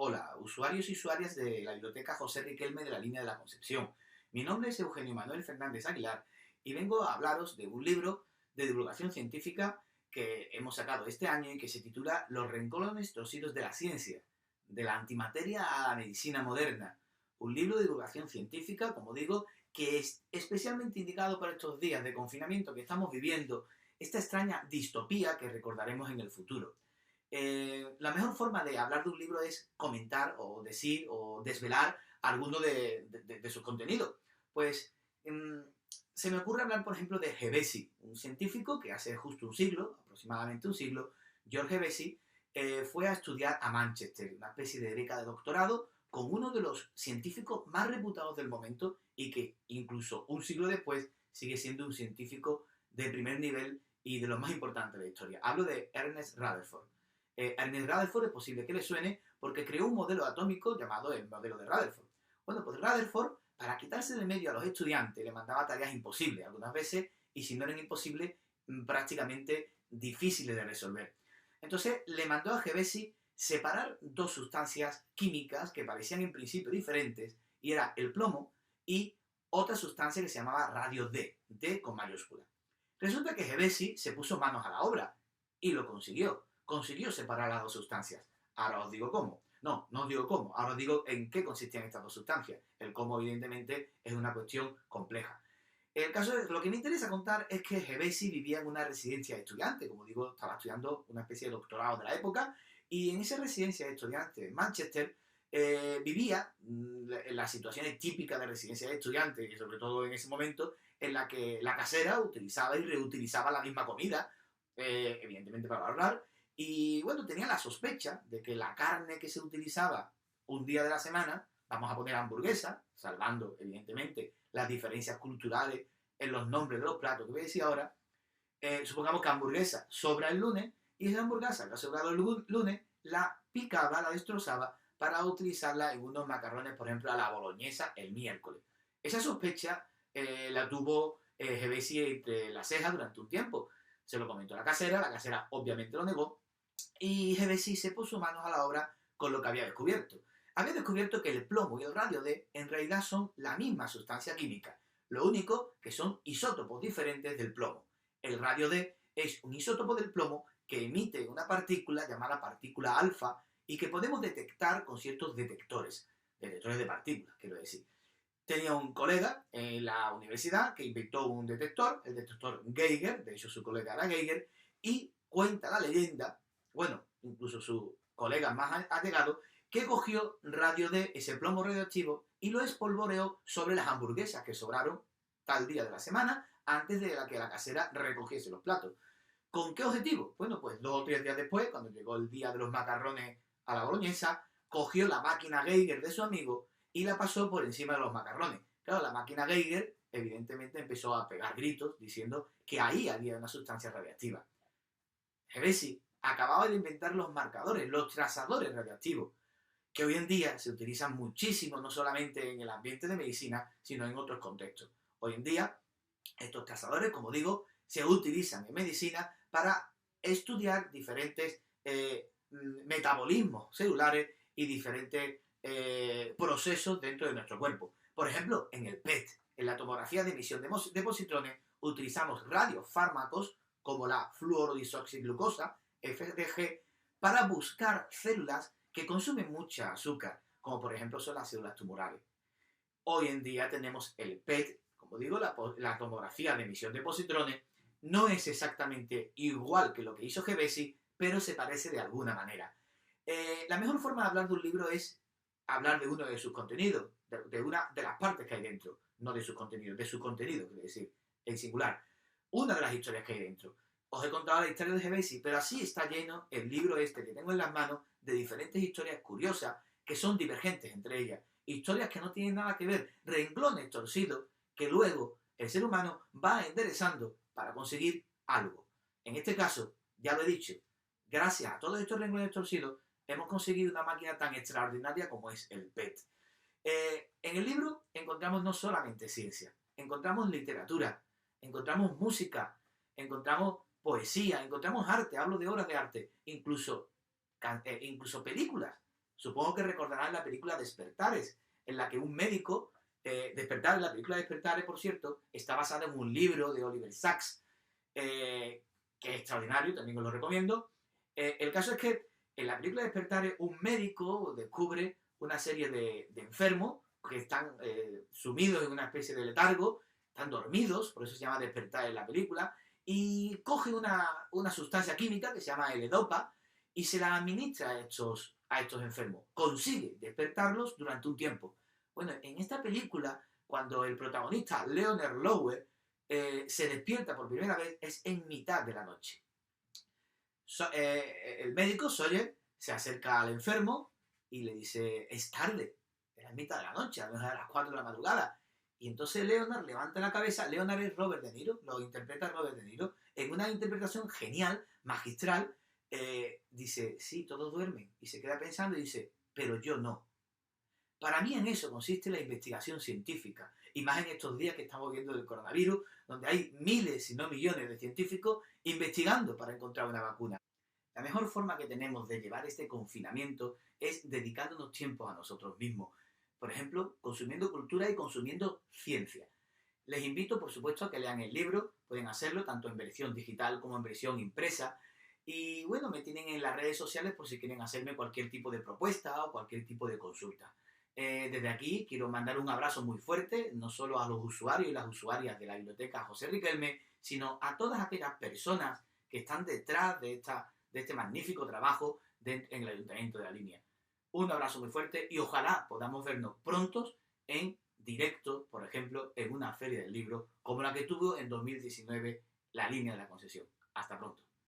Hola, usuarios y usuarias de la Biblioteca José Riquelme de la Línea de la Concepción. Mi nombre es Eugenio Manuel Fernández Aguilar y vengo a hablaros de un libro de divulgación científica que hemos sacado este año y que se titula Los renglones torcidos de la ciencia, de la antimateria a la medicina moderna. Un libro de divulgación científica, como digo, que es especialmente indicado para estos días de confinamiento que estamos viviendo, esta extraña distopía que recordaremos en el futuro. La mejor forma de hablar de un libro es comentar o decir o desvelar alguno de sus contenidos. Pues em, se me ocurre hablar, por ejemplo, de Hevesi, un científico que hace justo un siglo, aproximadamente un siglo, George Hevesi, fue a estudiar a Manchester, una especie de beca de doctorado, con uno de los científicos más reputados del momento y que incluso un siglo después sigue siendo un científico de primer nivel y de los más importantes de la historia. Hablo de Ernest Rutherford. Ernest Rutherford es posible que le suene porque creó un modelo atómico llamado el modelo de Rutherford. Bueno, pues Rutherford, para quitarse de medio a los estudiantes, le mandaba tareas imposibles algunas veces, y si no eran imposibles, prácticamente difíciles de resolver. Entonces le mandó a Hevesi separar dos sustancias químicas que parecían en principio diferentes, y era el plomo y otra sustancia que se llamaba radio D con mayúscula. Resulta que Hevesi se puso manos a la obra y lo consiguió. Consiguió separar las dos sustancias. Ahora os digo cómo. No os digo cómo. Ahora os digo en qué consistían estas dos sustancias. El cómo, evidentemente, es una cuestión compleja. El caso es, lo que me interesa contar es que Hevesi vivía en una residencia de estudiantes. Como digo, estaba estudiando una especie de doctorado de la época. Y en esa residencia de estudiantes en Manchester vivía en las situaciones típicas de residencia de estudiantes, y sobre todo en ese momento, en la que la casera utilizaba y reutilizaba la misma comida, evidentemente para ahorrar. Y bueno, tenía la sospecha de que la carne que se utilizaba un día de la semana, vamos a poner hamburguesa, salvando evidentemente las diferencias culturales en los nombres de los platos que voy a decir ahora, supongamos que hamburguesa sobra el lunes y esa hamburguesa que ha sobrado el lunes la picaba, la destrozaba para utilizarla en unos macarrones, por ejemplo, a la boloñesa el miércoles. Esa sospecha la tuvo Hevesi entre las cejas durante un tiempo. Se lo comentó a la casera obviamente lo negó, y Hevesi se puso manos a la obra con lo que había descubierto. Había descubierto que el plomo y el radio D en realidad son la misma sustancia química, lo único que son isótopos diferentes del plomo. El radio D es un isótopo del plomo que emite una partícula llamada partícula alfa y que podemos detectar con ciertos detectores de partículas, quiero decir. Tenía un colega en la universidad que inventó un detector, el detector Geiger, de hecho su colega era Geiger, y cuenta la leyenda, bueno, incluso su colega más allegado, que cogió radio D, ese plomo radioactivo, y lo espolvoreó sobre las hamburguesas que sobraron tal día de la semana, antes de que la casera recogiese los platos. ¿Con qué objetivo? Bueno, pues 2 o 3 días después, cuando llegó el día de los macarrones a la boloñesa, cogió la máquina Geiger de su amigo y la pasó por encima de los macarrones. Claro, la máquina Geiger evidentemente empezó a pegar gritos diciendo que ahí había una sustancia radiactiva. Hevesi acababa de inventar los marcadores, los trazadores radiactivos, que hoy en día se utilizan muchísimo, no solamente en el ambiente de medicina, sino en otros contextos. Hoy en día, estos trazadores, como digo, se utilizan en medicina para estudiar diferentes metabolismos celulares y diferentes procesos dentro de nuestro cuerpo. Por ejemplo, en el PET, en la tomografía de emisión de positrones, utilizamos radiofármacos como la fluorodisoxiglucosa, FDG, para buscar células que consumen mucha azúcar, como por ejemplo son las células tumorales. Hoy en día tenemos el PET, como digo, la tomografía de emisión de positrones, no es exactamente igual que lo que hizo Hevesi, pero se parece de alguna manera. La mejor forma de hablar de un libro es hablar de uno de sus contenidos, de una de las partes que hay dentro, no de sus contenidos, de su contenido, quiero decir, en singular. Una de las historias que hay dentro. Os he contado la historia de Hevesi, pero así está lleno el libro este que tengo en las manos de diferentes historias curiosas que son divergentes entre ellas. Historias que no tienen nada que ver, renglones torcidos que luego el ser humano va enderezando para conseguir algo. En este caso, ya lo he dicho, gracias a todos estos renglones torcidos hemos conseguido una máquina tan extraordinaria como es el PET. En el libro encontramos no solamente ciencia, encontramos literatura, encontramos música, encontramos poesía, encontramos arte, hablo de obras de arte, incluso películas Supongo que recordarán la película Despertares, en la que un médico, Despertares, la película Despertares, por cierto, está basada en un libro de Oliver Sacks, que es extraordinario, también os lo recomiendo. El caso es que en la película Despertares un médico descubre una serie de enfermos que están sumidos en una especie de letargo, están dormidos, por eso se llama Despertar en la película, y coge una sustancia química que se llama L-Dopa y se la administra a estos enfermos. Consigue despertarlos durante un tiempo. Bueno, en esta película, cuando el protagonista, Leonard Lowe, se despierta por primera vez, es en mitad de la noche. El médico, Sawyer, se acerca al enfermo y le dice, es tarde, es la mitad de la noche, a lo mejor a las 4 de la madrugada. Y entonces Leonard levanta la cabeza. Leonard es Robert De Niro, lo interpreta Robert De Niro, en una interpretación genial, magistral. Dice, sí, todos duermen. Y se queda pensando y dice, pero yo no. Para mí en eso consiste la investigación científica, y más en estos días que estamos viendo del coronavirus, donde hay miles, si no millones de científicos investigando para encontrar una vacuna. La mejor forma que tenemos de llevar este confinamiento es dedicándonos tiempo a nosotros mismos. Por ejemplo, consumiendo cultura y consumiendo ciencia. Les invito, por supuesto, a que lean el libro. Pueden hacerlo tanto en versión digital como en versión impresa. Y bueno, me tienen en las redes sociales por si quieren hacerme cualquier tipo de propuesta o cualquier tipo de consulta. Desde aquí quiero mandar un abrazo muy fuerte, no solo a los usuarios y las usuarias de la biblioteca José Riquelme, sino a todas aquellas personas que están detrás de este magnífico trabajo en el Ayuntamiento de La Línea. Un abrazo muy fuerte y ojalá podamos vernos prontos en directo, por ejemplo, en una feria del libro como la que tuvo en 2019 La Línea de la Concesión. Hasta pronto.